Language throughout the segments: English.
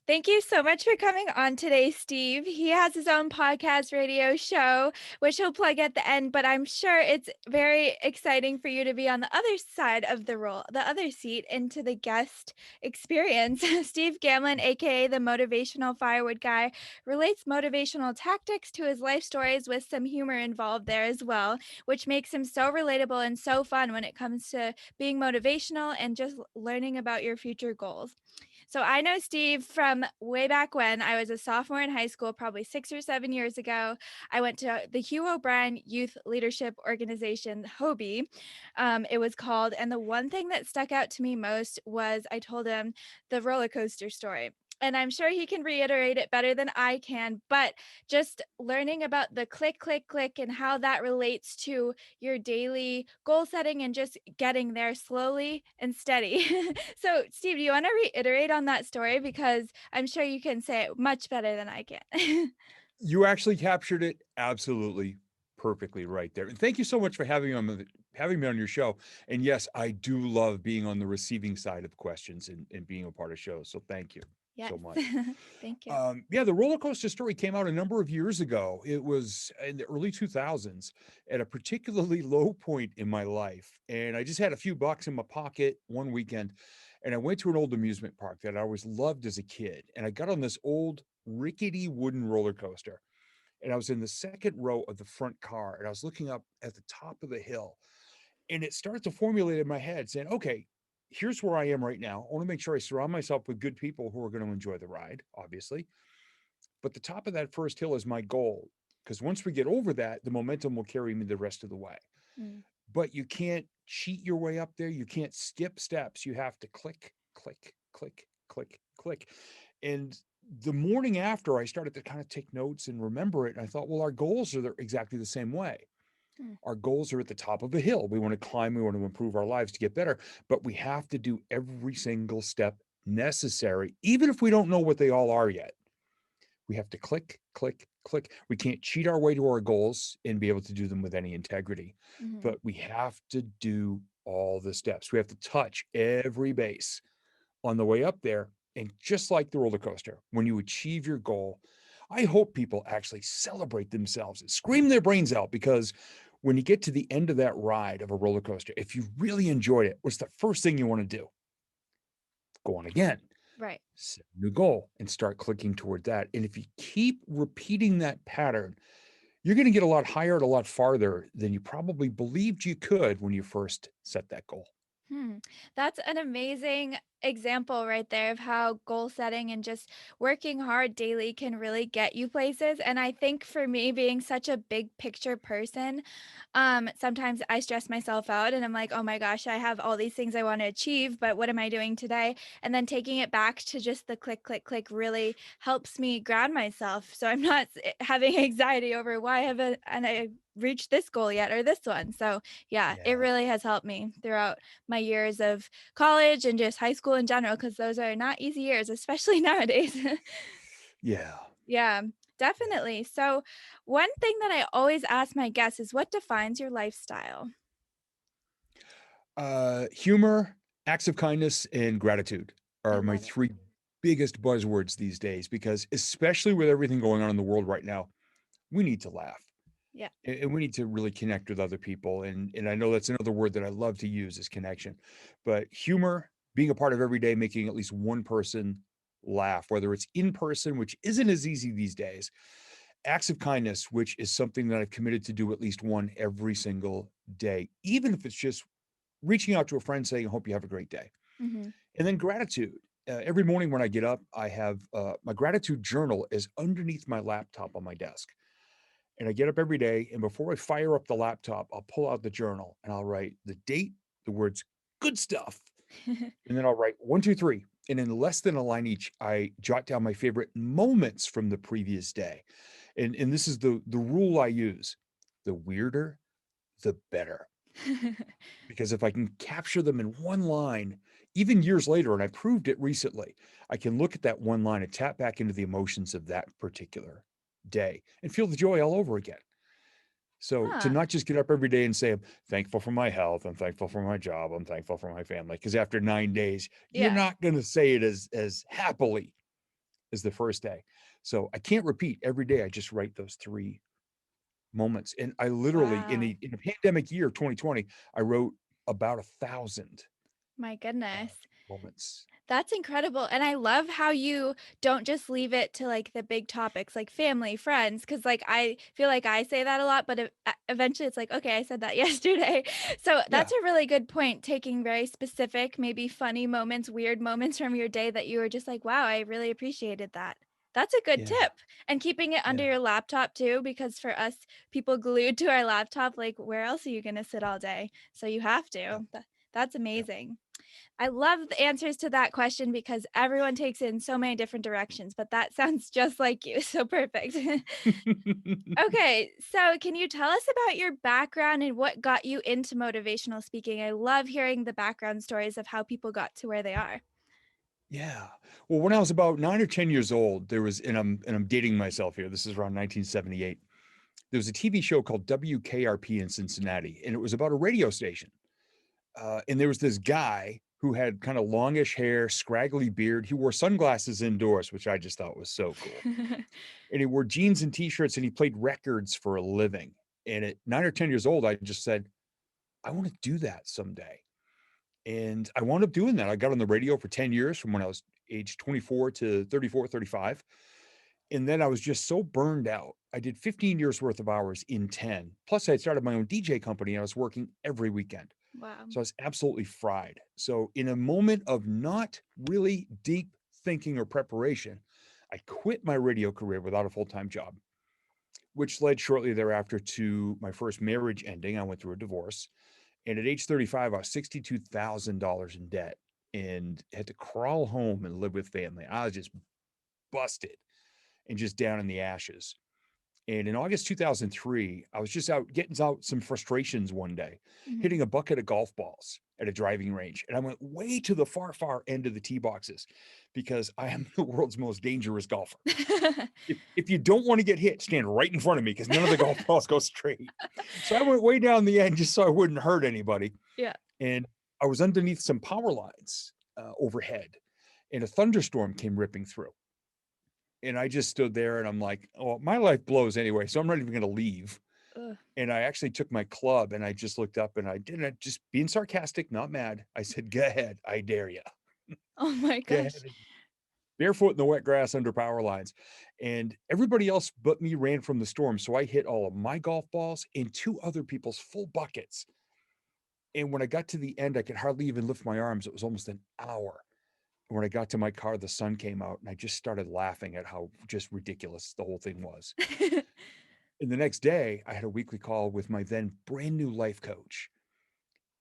Thank you so much for coming on today, Steve. He has his own podcast radio show, which he'll plug at the end, but I'm sure it's very exciting for you to be on the other side of the other seat into the guest experience. Steve Gamlin, aka the Motivational Firewood Guy, relates motivational tactics to his life stories with some humor involved there as well, which makes him so relatable and so fun when it comes to being motivational and just learning about your future goals. So I know Steve from way back when I was a sophomore in high school, probably 6 or 7 years ago. I went to the Hugh O'Brien Youth Leadership Organization, HOBie, it was called. And the one thing that stuck out to me most was I told him the roller coaster story. And I'm sure he can reiterate it better than I can, but just learning about the click, click, click and how that relates to your daily goal setting and just getting there slowly and steady. So, Steve, do you want to reiterate on that story? Because I'm sure you can say it much better than I can. You actually captured it absolutely perfectly right there. And thank you so much for having me on your show. And yes, I do love being on the receiving side of questions and being a part of shows. So thank you Yes. so much. Thank you. Yeah, the roller coaster story came out a number of years ago. It was in the early 2000s at a particularly low point in my life. And I just had a few bucks in my pocket one weekend. And I went to an old amusement park that I always loved as a kid. And I got on this old rickety wooden roller coaster. And I was in the second row of the front car. And I was looking up at the top of the hill. And it started to formulate in my head saying, okay, here's where I am right now. I want to make sure I surround myself with good people who are going to enjoy the ride, obviously. But the top of that first hill is my goal. Because once we get over that, the momentum will carry me the rest of the way. Mm. But you can't cheat your way up there. You can't skip steps. You have to click, click, click, click, click. And the morning after, I started to kind of take notes and remember it. And I thought, well, our goals are exactly the same way. Mm. Our goals are at the top of a hill. We want to climb, we want to improve our lives to get better, but we have to do every single step necessary, even if we don't know what they all are yet. We have to click, click, click. We can't cheat our way to our goals and be able to do them with any integrity, Mhm. but we have to do all the steps. We have to touch every base on the way up there. And just like the roller coaster, when you achieve your goal, I hope people actually celebrate themselves and scream their brains out, because when you get to the end of that ride of a roller coaster, if you really enjoyed it, what's the first thing you want to do? Go on again, Right. set a new goal and start clicking toward that. And if you keep repeating that pattern, you're going to get a lot higher and a lot farther than you probably believed you could when you first set that goal. Hmm. That's an amazing example right there of how goal setting and just working hard daily can really get you places. And I think for me, being such a big picture person, sometimes I stress myself out and I'm like, oh my gosh, I have all these things I want to achieve, but what am I doing today? And then taking it back to just the click, click, click really helps me ground myself. So I'm not having anxiety over why haven't and I reached this goal yet or this one. So yeah, it Yeah. really has helped me throughout my years of college and just high school in general, because those are not easy years, especially nowadays. Yeah. Yeah, Yeah. definitely. So, one thing that I always ask my guests is what defines your lifestyle? Humor, acts of kindness, and gratitude I are my love it. three biggest buzzwords these days, because especially with everything going on in the world right now, we need to laugh Yeah. and we need to really connect with other people. And I know that's another word that I love to use is connection, but humor, being a part of every day, making at least one person laugh, whether it's in person, which isn't as easy these days, acts of kindness, which is something that I've committed to do at least one every single day, even if it's just reaching out to a friend saying, I hope you have a great day. Mhm. And then gratitude. Every morning when I get up, I have my gratitude journal is underneath my laptop on my desk. And I get up every day. And before I fire up the laptop, I'll pull out the journal and I'll write the date, the words good stuff. And then I'll write one, two, three. And in less than a line each, I jot down my favorite moments from the previous day. And this is the rule I use. The weirder, the better, because if I can capture them in one line, even years later, and I proved it recently, I can look at that one line and tap back into the emotions of that particular day and feel the joy all over again. So to Huh. not just get up every day and say, I'm thankful for my health, I'm thankful for my job, I'm thankful for my family, because after 9 days, you're Yeah. not going to say it as happily is the first day. So I can't repeat every day. I just write those 3 moments. And I literally Wow. in a pandemic year, 2020, I wrote about 1,000 My uh, goodness. moments. That's incredible, and I love how you don't just leave it to, like, the big topics, like family, friends, because like, I feel like I say that a lot, but eventually it's like, "Okay, I said that yesterday." So, Yeah, that's a really good point, taking very specific, maybe funny moments, weird moments from your day that you were just like, "Wow, I really appreciated that." That's a good yeah, tip, and keeping it under yeah, your laptop too, because for us, people glued to our laptop, like, where else are you gonna sit all day? So, you have yeah, to. That's yeah. amazing. I love the answers to that question because everyone takes it in so many different directions, but that sounds just like you, so perfect. Okay, so can you tell us about your background and what got you into motivational speaking? I love hearing the background stories of how people got to where they are. Yeah. Well, when I was about 9 or 10 years old, there was, and I'm dating myself here. This is around 1978. There was a TV show called WKRP in Cincinnati, and it was about a radio station. And there was this guy who had kind of longish hair, scraggly beard. He wore sunglasses indoors, which I just thought was so cool. And he wore jeans and t-shirts, and he played records for a living. And at 9 or 10 years old, I just said, I want to do that someday. And I wound up doing that. I got on the radio for 10 years from when I was age 24 to 34, 35. And then I was just so burned out. I did 15 years worth of hours in 10. Plus, I had started my own DJ company and I was working every weekend. Wow. So I was absolutely fried. So, in a moment of not really deep thinking or preparation, I quit my radio career without a full time job, which led shortly thereafter to my first marriage ending. I went through a divorce. And at age 35, I was $62,000 in debt and had to crawl home and live with family. I was just busted and just down in the ashes. And in August 2003, I was just out getting out some frustrations one day, Mhm. hitting a bucket of golf balls at a driving range. And I went way to the far, far end of the tee boxes because I am the world's most dangerous golfer. If you don't want to get hit, stand right in front of me because none of the golf balls go straight. So I went way down the end just so I wouldn't hurt anybody. Yeah. And I was underneath some power lines overhead, and a thunderstorm came ripping through. And I just stood there and I'm like, oh, my life blows anyway, so I'm not even going to leave. Ugh. And I actually took my club and I just looked up and I didn't, just being sarcastic, not mad. I said, go ahead, I dare you. Oh my Go ahead, gosh. barefoot in the wet grass under power lines. And everybody else but me ran from the storm. So I hit all of my golf balls and two other people's full buckets. And when I got to the end, I could hardly even lift my arms. It was almost an hour. When I got to my car, the sun came out and I just started laughing at how just ridiculous the whole thing was. And the next day, I had a weekly call with my then brand new life coach.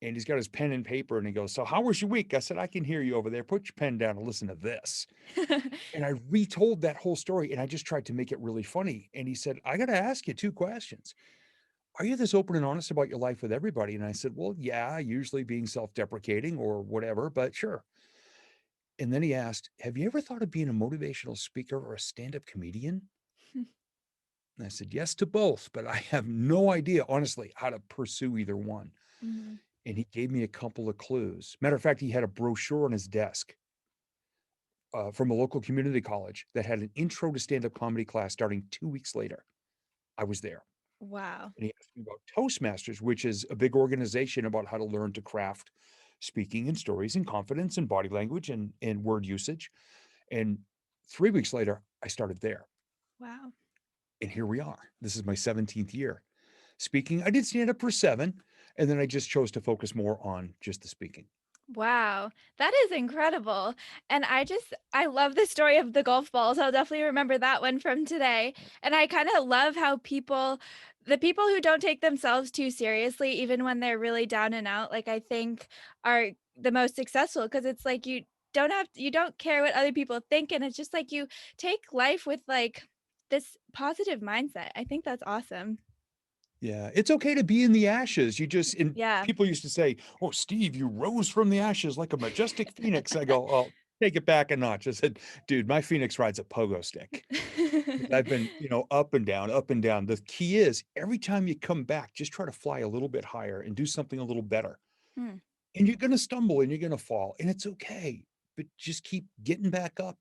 And he's got his pen and paper and he goes, so how was your week? I said, I can hear you over there. Put your pen down and listen to this. And I retold that whole story and I just tried to make it really funny. And he said, I got to ask you 2 questions. Are you this open and honest about your life with everybody? And I said, well, yeah, usually being self deprecating or whatever, but sure. And then he asked, have you ever thought of being a motivational speaker or a stand up comedian? And I said, yes to both, but I have no idea, honestly, how to pursue either one. Mhm. And he gave me a couple of clues. Matter of fact, he had a brochure on his desk from a local community college that had an intro to stand up comedy class starting 2 weeks later. I was there. Wow. And he asked me about Toastmasters, which is a big organization about how to learn to craft speaking and stories and confidence and body language and word usage. And 3 weeks later, I started there. Wow. And here we are. This is my 17th year speaking. I did stand up for 7, and then I just chose to focus more on just the speaking. Wow, that is incredible, and I love the story of the golf balls. I'll definitely remember that one from today, and I kinda love how the people who don't take themselves too seriously, even when they're really down and out, like, I think are the most successful because it's like you don't care what other people think, and it's just like you take life with, like, this positive mindset. I think that's awesome. Yeah, it's okay to be in the ashes. You just and Yeah. people used to say, "Oh, Steve, you rose from the ashes like a majestic phoenix." I go, "Oh, take it back a notch." I said, "Dude, my phoenix rides a pogo stick." 'Cause I've been, up and down, up and down. The key is every time you come back, just try to fly a little bit higher and do something a little better. Hmm. And you're gonna stumble and you're gonna fall, and it's okay. But just keep getting back up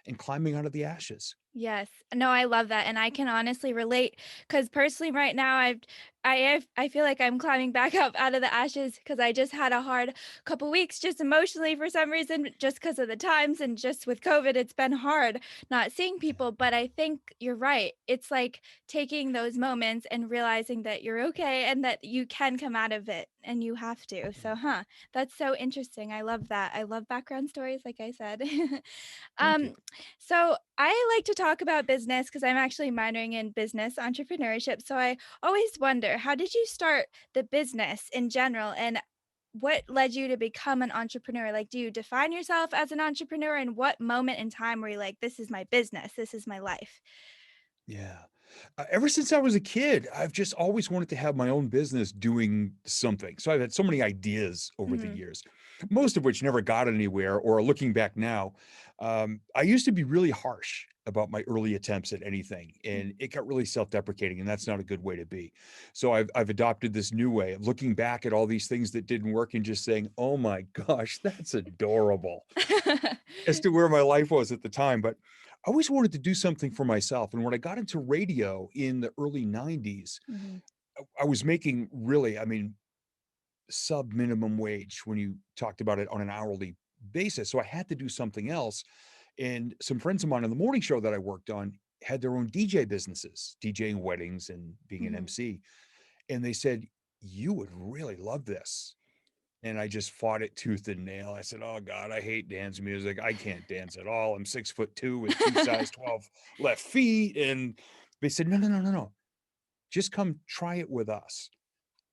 and climbing out of the ashes. Yes. No, I love that, and I can honestly relate because personally right now I feel like I'm climbing back up out of the ashes because I just had a hard couple weeks just emotionally for some reason, just because of the times and just with COVID, it's been hard not seeing people, but I think you're right. It's like taking those moments and realizing that you're okay and that you can come out of it, and you have to. So, that's so interesting. I love that. I love background stories, like I said. Thank you. Um, so I like to talk about business because I'm actually minoring in business entrepreneurship. So I always wonder, how did you start the business in general and what led you to become an entrepreneur? Like, do you define yourself as an entrepreneur? And what moment in time were you like, this is my business, this is my life? Yeah. Ever since I was a kid, I've just always wanted to have my own business doing something. So I've had so many ideas over the Hmm. years, most of which never got anywhere. Or looking back now, I used to be really harsh about my early attempts at anything, and it got really self-deprecating, and that's not a good way to be. So I've adopted this new way of looking back at all these things that didn't work and just saying, "Oh my gosh, that's adorable," as to where my life was at the time. But I always wanted to do something for myself. And when I got into radio in the early 90s, Hmm. I was making really, I mean, sub minimum wage when you talked about it on an hourly basis. So I had to do something else. And some friends of mine on the morning show that I worked on had their own DJ businesses, DJing weddings and being an Hmm. MC. And they said, "You would really love this." And I just fought it tooth and nail. I said, "Oh God, I hate dance music. I can't dance at all. I'm 6'2" with two size 12 left feet." And they said, "No, no, no, no, no. Just come try it with us."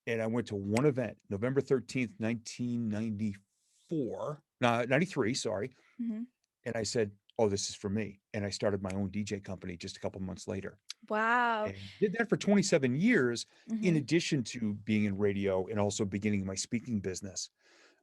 And I went to one event, November 13th, 1994, 93, sorry. Hmm. And I said, "Oh, this is for me." And I started my own DJ company just a couple months later Wow. and did that for 27 years, in Hmm. addition to being in radio and also beginning my speaking business.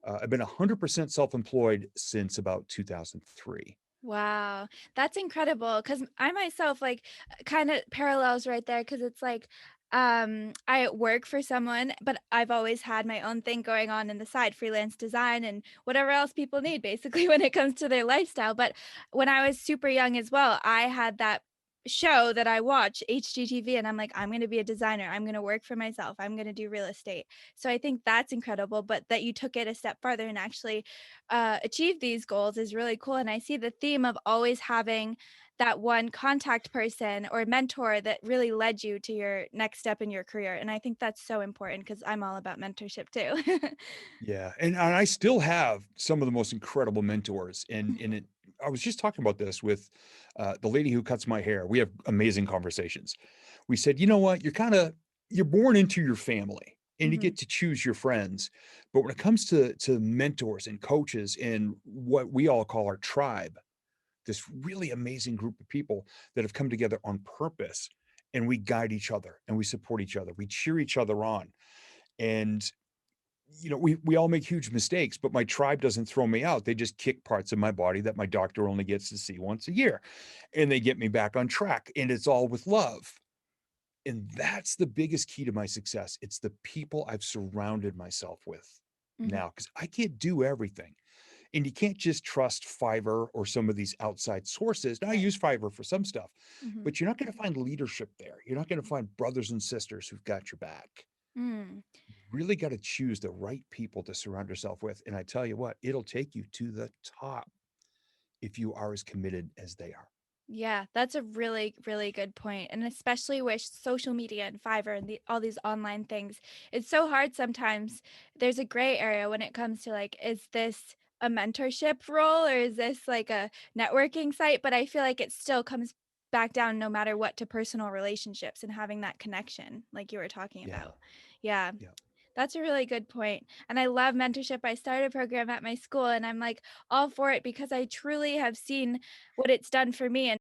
I've been 100% self-employed since about 2003. Wow, that's incredible. Cause I myself, like, kinda parallels right there. Cause it's like, I work for someone, but I've always had my own thing going on in the side, freelance design and whatever else people need basically when it comes to their lifestyle, but when I was super young as well, I had that show that I watch, HGTV, and I'm like, "I'm gonna be a designer, I'm gonna work for myself, I'm gonna do real estate." So I think that's incredible, but that you took it a step farther and actually achieve these goals is really cool. And I see the theme of always having that one contact person or mentor that really led you to your next step in your career. And I think that's so important because I'm all about mentorship too. Yeah, and I still have some of the most incredible mentors, and it I was just talking about this with, the lady who cuts my hair. We have amazing conversations. We said, "You know what? You're born into your family, and you Hmm. get to choose your friends, but when it comes to mentors and coaches and what we all call our tribe, this really amazing group of people that have come together on purpose, and we guide each other, and we support each other, we cheer each other on, and we all make huge mistakes, but my tribe doesn't throw me out. They just kick parts of my body that my doctor only gets to see once a year, and they get me back on track, and it's all with love. And that's the biggest key to my success. It's the people I've surrounded myself with Hmm. now, because I can't do everything. And you can't just trust Fiverr or some of these outside sources. Now, I Right. use Fiverr for some stuff, Hmm. but you're not going to find leadership there. You're not going to find brothers and sisters who've got your back. Mm. Really got to choose the right people to surround yourself with. And I tell you what, it'll take you to the top if you are as committed as they are. Yeah, that's a really, really good point, and especially with social media and Fiverr and all these online things, it's so hard sometimes. There's a gray area when it comes to like, is this a mentorship role or is this like a networking site? But I feel like it still comes back down no matter what to personal relationships and having that connection, like you were talking Yeah. about. Yeah. Yeah. That's a really good point, and I love mentorship. I started a program at my school, and I'm, like, all for it because I truly have seen what it's done for me, and